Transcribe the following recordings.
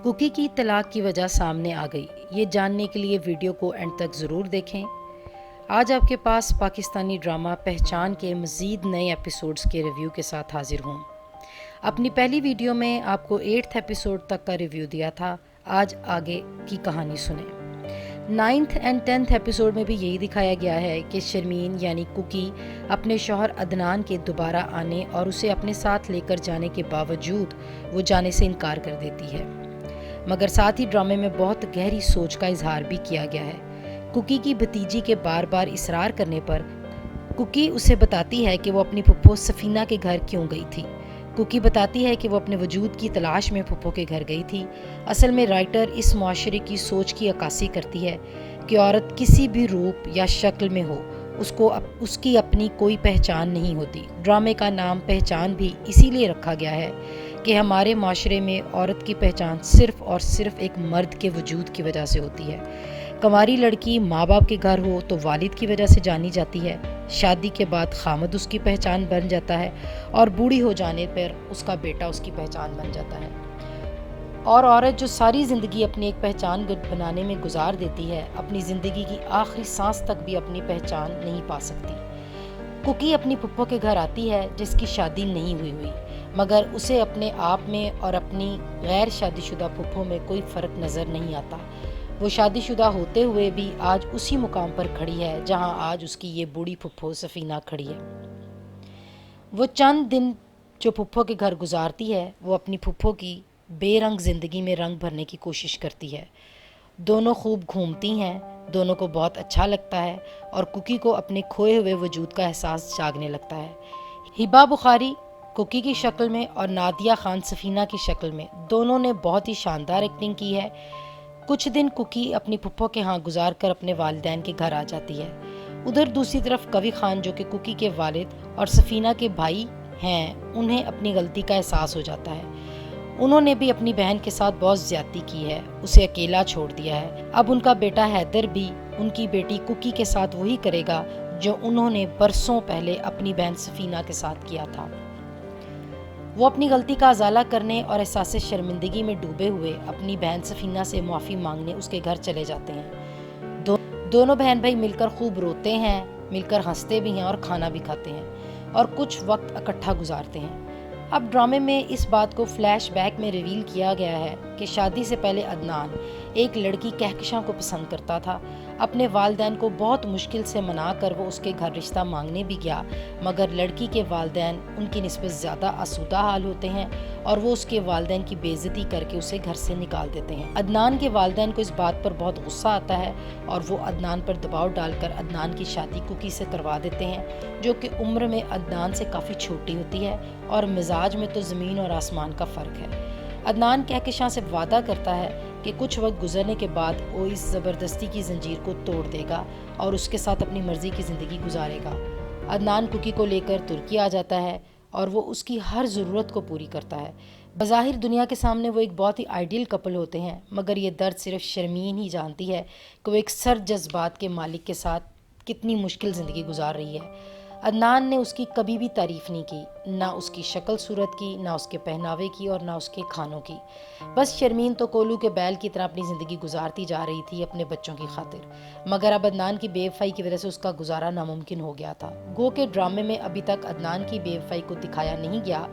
Cookie کی طلاق کی وجہ سامنے آ گئی۔ یہ جاننے کے لیے ویڈیو کو اینڈ تک ضرور دیکھیں۔ آج آپ کے پاس پاکستانی ڈرامہ پہچان کے مزید نئے ایپیسوڈز کے ریویو کے ساتھ حاضر ہوں۔ اپنی پہلی ویڈیو میں آپ کو 8 ایپیسوڈ تک کا ریویو دیا تھا، آج آگے کی کہانی سنیں۔ 9 اور 10 ایپیسوڈ میں بھی یہی دکھایا گیا ہے کہ شرمین یعنی کوکی اپنے شوہر عدنان کے دوبارہ آنے اور اسے اپنے ساتھ لے کر جانے کے باوجود وہ جانے سے انکار کر دیتی ہے، مگر ساتھ ہی ڈرامے میں بہت گہری سوچ کا اظہار بھی کیا گیا ہے۔ کوکی کی بھتیجی کے بار بار اصرار کرنے پر کوکی اسے بتاتی ہے کہ وہ اپنی پھپھو سفینہ کے گھر کیوں گئی تھی۔ کوکی بتاتی ہے کہ وہ اپنے وجود کی تلاش میں پھپھو کے گھر گئی تھی۔ اصل میں رائٹر اس معاشرے کی سوچ کی عکاسی کرتی ہے کہ عورت کسی بھی روپ یا شکل میں ہو، اس کی اپنی کوئی پہچان نہیں ہوتی۔ ڈرامے کا نام پہچان بھی اسی لیے رکھا گیا ہے کہ ہمارے معاشرے میں عورت کی پہچان صرف اور صرف ایک مرد کے وجود کی وجہ سے ہوتی ہے۔ کنواری لڑکی ماں باپ کے گھر ہو تو والد کی وجہ سے جانی جاتی ہے، شادی کے بعد خامد اس کی پہچان بن جاتا ہے اور بوڑھی ہو جانے پر اس کا بیٹا اس کی پہچان بن جاتا ہے۔ اور عورت جو ساری زندگی اپنی ایک پہچان بنانے میں گزار دیتی ہے، اپنی زندگی کی آخری سانس تک بھی اپنی پہچان نہیں پا سکتی۔ کوکی اپنی پھپھو کے گھر آتی ہے جس کی شادی نہیں ہوئی، مگر اسے اپنے آپ میں اور اپنی غیر شادی شدہ پھپھو میں کوئی فرق نظر نہیں آتا۔ وہ شادی شدہ ہوتے ہوئے بھی آج اسی مقام پر کھڑی ہے جہاں آج اس کی یہ بوڑھی پھپھو سفینہ کھڑی ہے۔ وہ چند دن جو پھپھو کے گھر گزارتی ہے، وہ اپنی پھپھو کی بے رنگ زندگی میں رنگ بھرنے کی کوشش کرتی ہے۔ دونوں خوب گھومتی ہیں، دونوں کو بہت اچھا لگتا ہے اور کوکی کو اپنے کھوئے ہوئے وجود کا احساس جاگنے لگتا ہے۔ ہبہ بخاری کوکی کی شکل میں اور نادیہ خان سفینہ کی شکل میں دونوں نے بہت ہی شاندار ایکٹنگ کی ہے۔ کچھ دن کوکی اپنی پھپھو کے ہاں گزار کر اپنے والدین کے گھر آ جاتی ہے۔ ادھر دوسری طرف کوی خان جو کہ کوکی کے والد اور سفینہ کے بھائی ہیں، انہیں اپنی غلطی کا احساس ہو جاتا ہے۔ انہوں نے بھی اپنی بہن کے ساتھ بہت زیادتی کی ہے، اسے اکیلا چھوڑ دیا ہے۔ اب ان کا بیٹا حیدر بھی ان کی بیٹی کوکی کے ساتھ وہی کرے گا جو انہوں نے برسوں پہلے اپنی بہن سفینہ کے ساتھ کیا تھا۔ وہ اپنی غلطی کا ازالہ کرنے اور احساس شرمندگی میں ڈوبے ہوئے اپنی بہن سفینہ سے معافی مانگنے اس کے گھر چلے جاتے ہیں۔ دونوں بہن بھائی مل کر خوب روتے ہیں، مل کر ہنستے بھی ہیں اور کھانا بھی کھاتے ہیں اور کچھ وقت اکٹھا گزارتے ہیں۔ اب ڈرامے میں اس بات کو فلیش بیک میں ریویل کیا گیا ہے کہ شادی سے پہلے عدنان ایک لڑکی کہکشاں کو پسند کرتا تھا۔ اپنے والدین کو بہت مشکل سے منا کر وہ اس کے گھر رشتہ مانگنے بھی گیا، مگر لڑکی کے والدین ان کی نسبت زیادہ آسودہ حال ہوتے ہیں اور وہ اس کے والدین کی بے عزتی کر کے اسے گھر سے نکال دیتے ہیں۔ عدنان کے والدین کو اس بات پر بہت غصہ آتا ہے اور وہ عدنان پر دباؤ ڈال کر عدنان کی شادی کوکی سے کروا دیتے ہیں، جو کہ عمر میں عدنان سے کافی چھوٹی ہوتی ہے اور مزاج میں تو زمین اور آسمان کا فرق ہے۔ عدنان کہکشاں سے وعدہ کرتا ہے کہ کچھ وقت گزرنے کے بعد وہ اس زبردستی کی زنجیر کو توڑ دے گا اور اس کے ساتھ اپنی مرضی کی زندگی گزارے گا۔ عدنان کوکی کو لے کر ترکی آ جاتا ہے اور وہ اس کی ہر ضرورت کو پوری کرتا ہے۔ بظاہر دنیا کے سامنے وہ ایک بہت ہی آئیڈیل کپل ہوتے ہیں، مگر یہ درد صرف شرمین ہی جانتی ہے کہ وہ ایک سرد جذبات کے مالک کے ساتھ کتنی مشکل زندگی گزار رہی ہے۔ عدنان نے اس کی کبھی بھی تعریف نہیں کی، نہ اس کی شکل صورت کی، نہ اس کے پہناوے کی اور نہ اس کے کھانوں کی۔ بس شرمین تو کولو کے بیل کی طرح اپنی زندگی گزارتی جا رہی تھی اپنے بچوں کی خاطر، مگر اب عدنان کی بے وفائی کی وجہ سے اس کا گزارا ناممکن ہو گیا تھا۔ گو کہ ڈرامے میں ابھی تک عدنان کی بے وفائی کو دکھایا نہیں گیا۔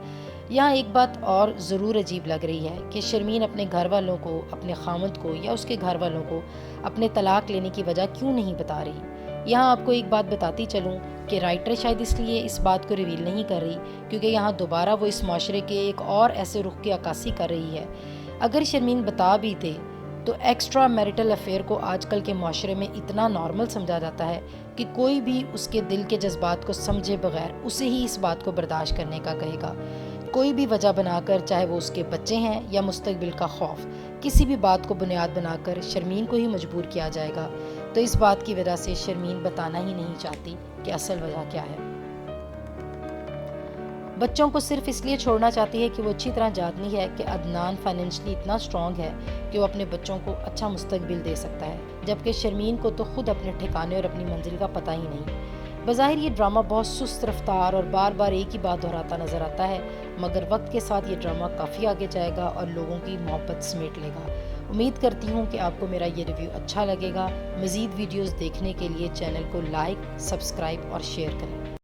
یہاں ایک بات اور ضرور عجیب لگ رہی ہے کہ شرمین اپنے گھر والوں کو، اپنے خامند کو یا اس کے گھر والوں کو اپنے طلاق لینے کی وجہ کیوں نہیں بتا رہی۔ یہاں آپ کو ایک بات بتاتی چلوں کہ رائٹر شاید اس لیے اس بات کو ریویل نہیں کر رہی کیونکہ یہاں دوبارہ وہ اس معاشرے کے ایک اور ایسے رخ کی عکاسی کر رہی ہے۔ اگر شرمین بتا بھی دے تو ایکسٹرا میرٹل افیئر کو آج کل کے معاشرے میں اتنا نارمل سمجھا جاتا ہے کہ کوئی بھی اس کے دل کے جذبات کو سمجھے بغیر اسے ہی اس بات کو برداشت کرنے کا کہے گا۔ کوئی بھی وجہ بنا کر، چاہے وہ اس کے بچے ہیں یا مستقبل کا خوف، کسی بھی بات کو بنیاد بنا کر شرمین کو ہی مجبور کیا جائے گا، تو اس بات کی وجہ سے شرمین بتانا ہی نہیں چاہتی کہ اصل وجہ کیا ہے۔ بچوں کو صرف اس لیے چھوڑنا چاہتی ہے کہ وہ اچھی طرح جانتی ہے کہ عدنان فائنینشلی اتنا سٹرونگ ہے کہ وہ اپنے بچوں کو اچھا مستقبل دے سکتا ہے، جبکہ شرمین کو تو خود اپنے ٹھکانے اور اپنی منزل کا پتہ ہی نہیں۔ بظاہر یہ ڈرامہ بہت سست رفتار اور بار بار ایک ہی بات دہراتا نظر آتا ہے، مگر وقت کے ساتھ یہ ڈرامہ کافی آگے جائے گا اور لوگوں کی محبت سمیٹ لے گا۔ امید کرتی ہوں کہ آپ کو میرا یہ ریویو اچھا لگے گا۔ مزید ویڈیوز دیکھنے کے لیے چینل کو لائک، سبسکرائب اور شیئر کریں۔